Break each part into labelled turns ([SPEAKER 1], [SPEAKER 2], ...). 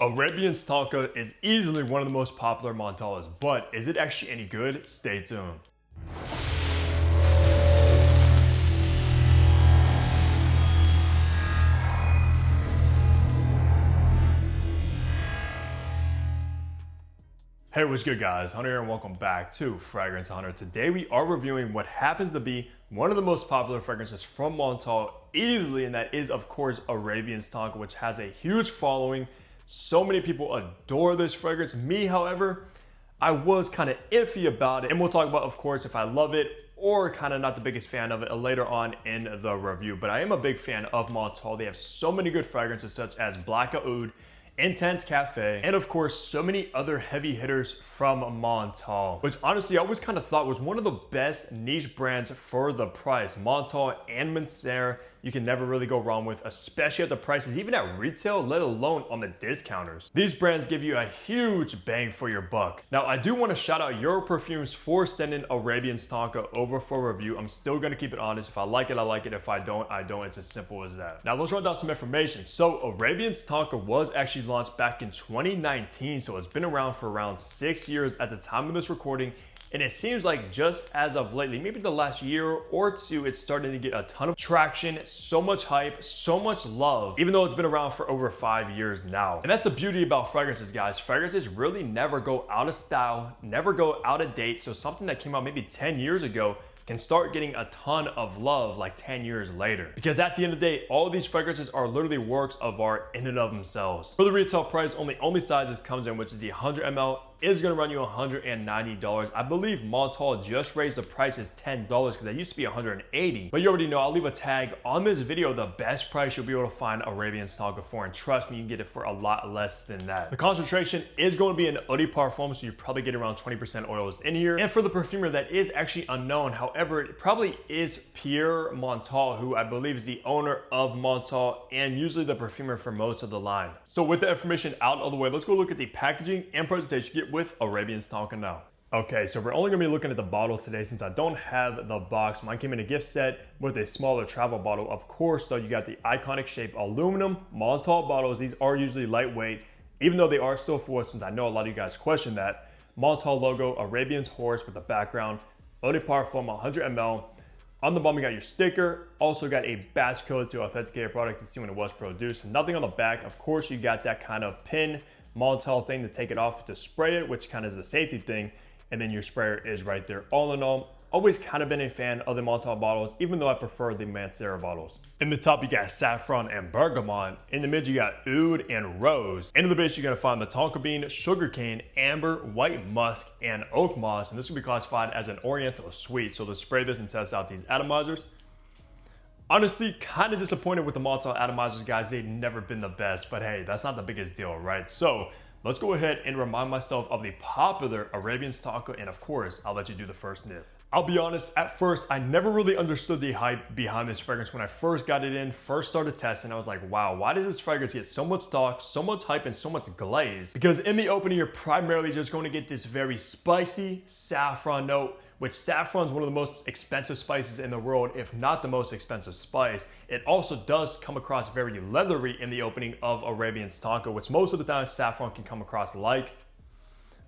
[SPEAKER 1] Arabians Tonka is easily one of the most popular Montales, but is it actually any good? Stay tuned. Hey, what's good guys? Hunter here and welcome back to Fragrance Hunter. Today we are reviewing what happens to be one of the most popular fragrances from Montale easily, and that is of course Arabians Tonka, which has a huge following. So many people adore this fragrance. Me, however, I was kind of iffy about it, and we'll talk about of course if I love it or kind of not the biggest fan of it later on in the review. But I am a big fan of Montale. They have so many good fragrances such as Black Oud, Intense Cafe, and of course so many other heavy hitters from Montale, which honestly I always kind of thought was one of the best niche brands for the price. Montale and Mancera you can never really go wrong with, especially at the prices, even at retail, let alone on the discounters. These brands give you a huge bang for your buck. Now I do want to shout out Your Perfumes for sending Arabians Tonka over for review. I'm still going to keep it honest. If I like it, I like it. If I don't, I don't. It's as simple as that. Now let's run down some information. So Arabians Tonka was actually launched back in 2019, so it's been around for around 6 years at the time of this recording. And it seems like just as of lately, maybe the last year or two, it's starting to get a ton of traction, so much hype, so much love, even though it's been around for over 5 years now. And that's the beauty about fragrances, guys. Fragrances really never go out of style, never go out of date. So something that came out maybe 10 years ago can start getting a ton of love like 10 years later. Because at the end of the day, all these fragrances are literally works of art in and of themselves. For the retail price, only size this comes in, which is the 100 ml, is gonna run you $190. I believe Montale just raised the prices $10 because they used to be $180. But you already know, I'll leave a tag on this video, the best price you'll be able to find Arabians Tonka for, and trust me, you can get it for a lot less than that. The concentration is going to be an eau de parfum, so you probably get around 20% oils in here. And for the perfumer, that is actually unknown. However, it probably is Pierre Montale, who I believe is the owner of Montale and usually the perfumer for most of the line. So with the information out of the way, let's go look at the packaging and presentation you get with Arabians Tonka now. Okay, so we're only gonna be looking at the bottle today since I don't have the box. Mine came in a gift set with a smaller travel bottle. Of course, though, you got the iconic shape aluminum Montale bottles. These are usually lightweight, even though they are still foil, since I know a lot of you guys question that. Montale logo, Arabian's horse with the background, eau de parfum, 100 ml. On the bottom, you got your sticker. Also got a batch code to authenticate your product to see when it was produced. Nothing on the back. Of course, you got that kind of pin Montale thing to take it off to spray it, which kind of is a safety thing. And then your sprayer is right there. All in all, always kind of been a fan of the Montale bottles, even though I prefer the Mancera bottles. In the top, you got saffron and bergamot. In the mid, you got oud and rose. In the base, you're gonna find the tonka bean, sugarcane, amber, white musk, and oak moss. And this will be classified as an oriental sweet. So let's spray this and test out these atomizers. Honestly, kind of disappointed with the Montale atomizers, guys. They've never been the best, but hey, that's not the biggest deal, right? So let's go ahead and remind myself of the popular Arabians Tonka, and of course, I'll let you do the first sniff. I'll be honest, at first, I never really understood the hype behind this fragrance. When I first got it in, first started testing, I was like, wow, why does this fragrance get so much talk, so much hype, and so much glaze? Because in the opening, you're primarily just going to get this very spicy saffron note, which saffron is one of the most expensive spices in the world, if not the most expensive spice. It also does come across very leathery in the opening of Arabians Tonka, which most of the time saffron can come across like.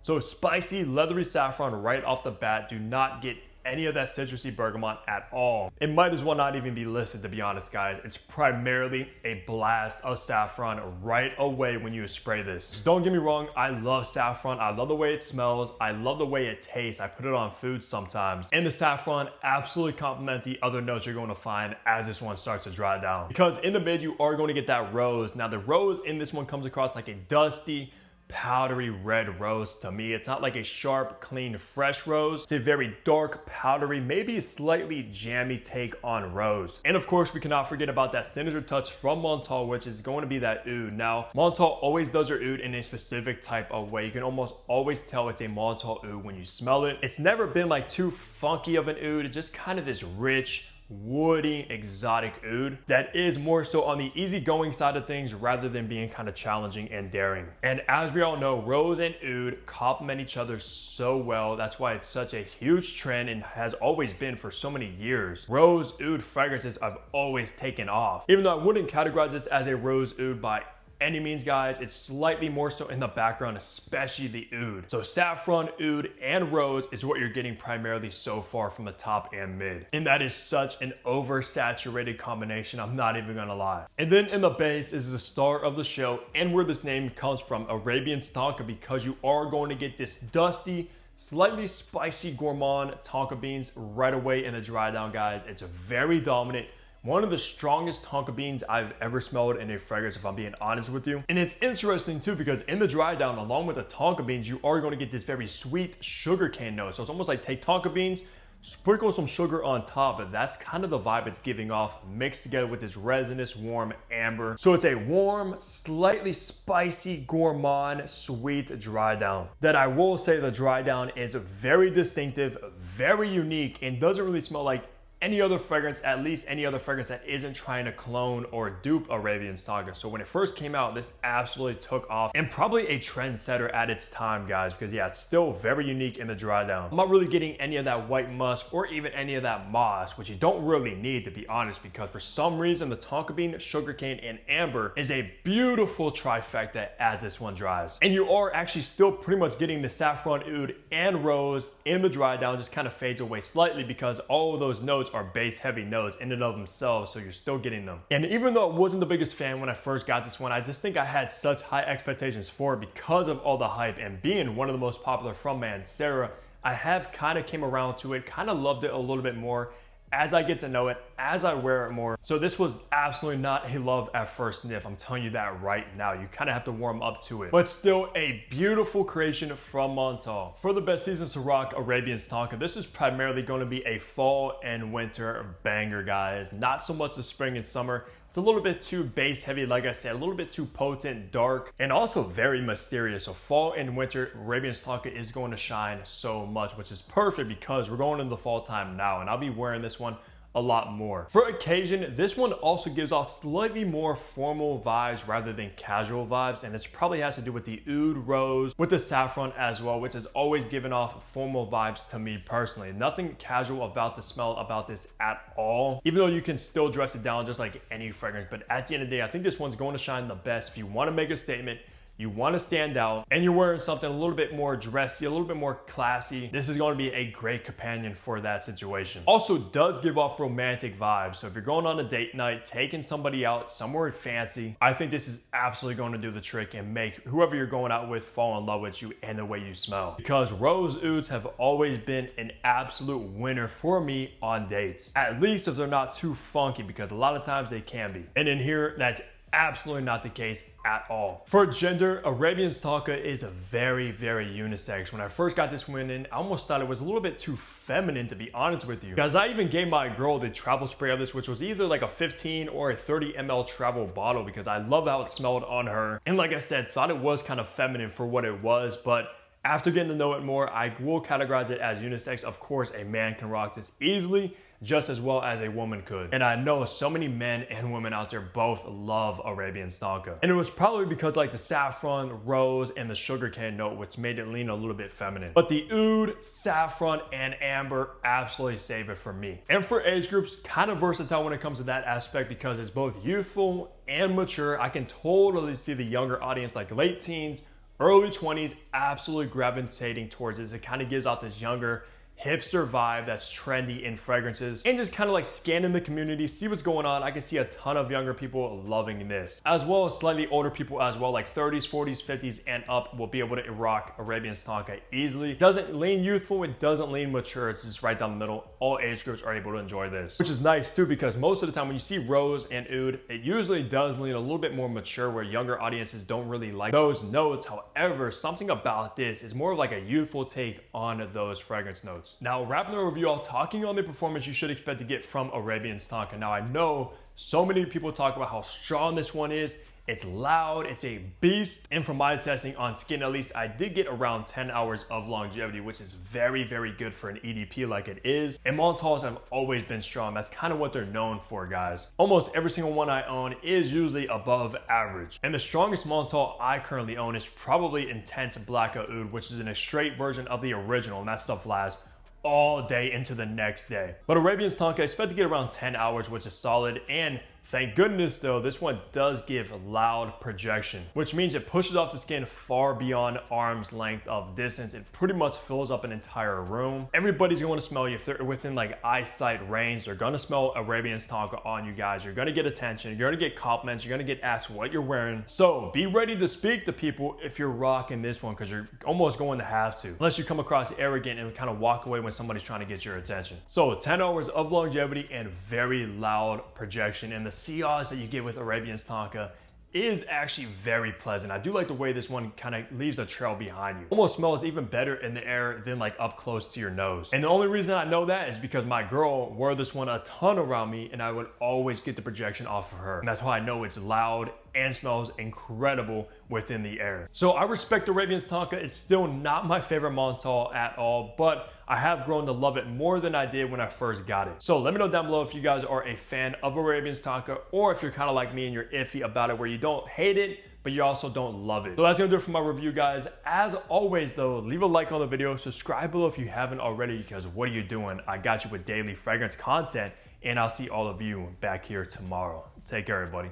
[SPEAKER 1] So spicy, leathery saffron right off the bat. Do not get any of that citrusy bergamot at all. It might as well not even be listed, to be honest, guys. It's primarily a blast of saffron right away when you spray this. Just don't get me wrong, I love saffron. I love the way it smells. I love the way it tastes. I put it on food sometimes. And the saffron absolutely complement the other notes you're going to find as this one starts to dry down. Because in the mid, you are going to get that rose. Now the rose in this one comes across like a dusty, powdery red rose to me. It's not like a sharp, clean, fresh rose. It's a very dark, powdery, maybe a slightly jammy take on rose. And of course, we cannot forget about that signature touch from Montale, which is going to be that oud. Now, Montale always does their oud in a specific type of way. You can almost always tell it's a Montale oud when you smell it. It's never been like too funky of an oud. It's just kind of this rich, woody, exotic oud that is more so on the easygoing side of things rather than being kind of challenging and daring. And as we all know, rose and oud complement each other so well. That's why it's such a huge trend and has always been for so many years. Rose oud fragrances have always taken off. Even though I wouldn't categorize this as a rose oud by any means, guys. It's slightly more so in the background, especially the oud. So saffron, oud, and rose is what you're getting primarily so far from the top and mid. And that is such an oversaturated combination, I'm not even gonna lie. And then in the base is the star of the show and where this name comes from, Arabians Tonka, because you are going to get this dusty, slightly spicy gourmand tonka beans right away in the dry down, guys. It's very dominant. One of the strongest tonka beans I've ever smelled in a fragrance, if I'm being honest with you. And it's interesting too, because in the dry down, along with the tonka beans, you are going to get this very sweet sugarcane note. So it's almost like take tonka beans, sprinkle some sugar on top, but that's kind of the vibe it's giving off, mixed together with this resinous, warm amber. So it's a warm, slightly spicy, gourmand, sweet dry down. That I will say the dry down is very distinctive, very unique, and doesn't really smell like any other fragrance, at least any other fragrance that isn't trying to clone or dupe Arabians Tonka. So when it first came out, this absolutely took off and probably a trendsetter at its time, guys, because yeah, it's still very unique in the dry down. I'm not really getting any of that white musk or even any of that moss, which you don't really need, to be honest, because for some reason the tonka bean, sugarcane, and amber is a beautiful trifecta as this one dries. And you are actually still pretty much getting the saffron, oud, and rose in the dry down, just kind of fades away slightly because all of those notes are base heavy notes in and of themselves, so you're still getting them. And even though I wasn't the biggest fan when I first got this one, I just think I had such high expectations for it because of all the hype, and being one of the most popular from Mancera, I have kind of came around to it, kind of loved it a little bit more as I get to know it, as I wear it more. So this was absolutely not a love at first sniff. I'm telling you that right now. You kind of have to warm up to it. But still a beautiful creation from Montale. For the best seasons to rock Arabians Tonka, this is primarily going to be a fall and winter banger, guys. Not so much the spring and summer. It's a little bit too base heavy, like I said, a little bit too potent, dark, and also very mysterious. So fall and winter, Arabians Tonka is going to shine so much, which is perfect because we're going into the fall time now, and I'll be wearing this one a lot more. For occasion, this one also gives off slightly more formal vibes rather than casual vibes, and it probably has to do with the oud, rose, with the saffron as well, which has always given off formal vibes to me personally. Nothing casual about the smell about this at all, even though you can still dress it down just like any fragrance. But at the end of the day, I think this one's going to shine the best if you want to make a statement, you want to stand out, and you're wearing something a little bit more dressy, a little bit more classy. This is going to be a great companion for that situation. Also does give off romantic vibes. So if you're going on a date night, taking somebody out somewhere fancy, I think this is absolutely going to do the trick and make whoever you're going out with fall in love with you and the way you smell. Because rose ouds have always been an absolute winner for me on dates. At least if they're not too funky, because a lot of times they can be. And in here, that's absolutely not the case at all. For gender, Arabians Tonka is very, very unisex. When I first got this one in, I almost thought it was a little bit too feminine, to be honest with you. Because I even gave my girl the travel spray of this, which was either like a 15 or a 30 ml travel bottle, because I love how it smelled on her. And like I said, thought it was kind of feminine for what it was, but after getting to know it more, I will categorize it as unisex. Of course, a man can rock this easily, just as well as a woman could. And I know so many men and women out there both love Arabians Tonka. And it was probably because like the saffron, rose, and the sugarcane note, which made it lean a little bit feminine. But the oud, saffron, and amber absolutely save it for me. And for age groups, kind of versatile when it comes to that aspect, because it's both youthful and mature. I can totally see the younger audience, like late teens, early 20s, absolutely gravitating towards this. It kind of gives out this younger, hipster vibe that's trendy in fragrances, and just kind of like scanning the community, see what's going on. I can see a ton of younger people loving this, as well as slightly older people as well, like 30s, 40s, 50s, and up will be able to rock Arabians Tonka easily. It doesn't lean youthful, it doesn't lean mature, it's just right down the middle. All age groups are able to enjoy this, which is nice too, because most of the time when you see rose and oud, it usually does lean a little bit more mature, where younger audiences don't really like those notes. However, something about this is more of like a youthful take on those fragrance notes. Now, wrapping the review off, talking on the performance you should expect to get from Arabians Tonka. Now, I know so many people talk about how strong this one is. It's loud, it's a beast. And from my testing on skin, at least, I did get around 10 hours of longevity, which is very, very good for an EDP like it is. And Montales have always been strong. That's kind of what they're known for, guys. Almost every single one I own is usually above average. And the strongest Montale I currently own is probably Intense Black Oud, which is in a straight version of the original, and that stuff lasts all day into the next day. But Arabians Tonka, I expect to get around 10 hours, which is solid. And Thank goodness though, this one does give loud projection, which means it pushes off the skin far beyond arm's length of distance. It pretty much fills up an entire room. Everybody's going to smell you. If they're within like eyesight range, they're going to smell Arabians Tonka on you guys. You're going to get attention. You're going to get compliments. You're going to get asked what you're wearing. So be ready to speak to people if you're rocking this one, because you're almost going to have to, unless you come across arrogant and kind of walk away when somebody's trying to get your attention. So 10 hours of longevity and very loud projection, and the sillage that you get with Arabians Tonka is actually very pleasant. I do like the way this one kind of leaves a trail behind you. Almost smells even better in the air than like up close to your nose. And the only reason I know that is because my girl wore this one a ton around me, and I would always get the projection off of her. And that's why I know it's loud and smells incredible within the air. So I respect Arabians Tonka. It's still not my favorite Montale at all, but I have grown to love it more than I did when I first got it. So let me know down below if you guys are a fan of Arabians Tonka, or if you're kind of like me and you're iffy about it, where you don't hate it, but you also don't love it. So that's gonna do it for my review, guys. As always though, leave a like on the video, subscribe below if you haven't already, because what are you doing? I got you with daily fragrance content, and I'll see all of you back here tomorrow. Take care, everybody.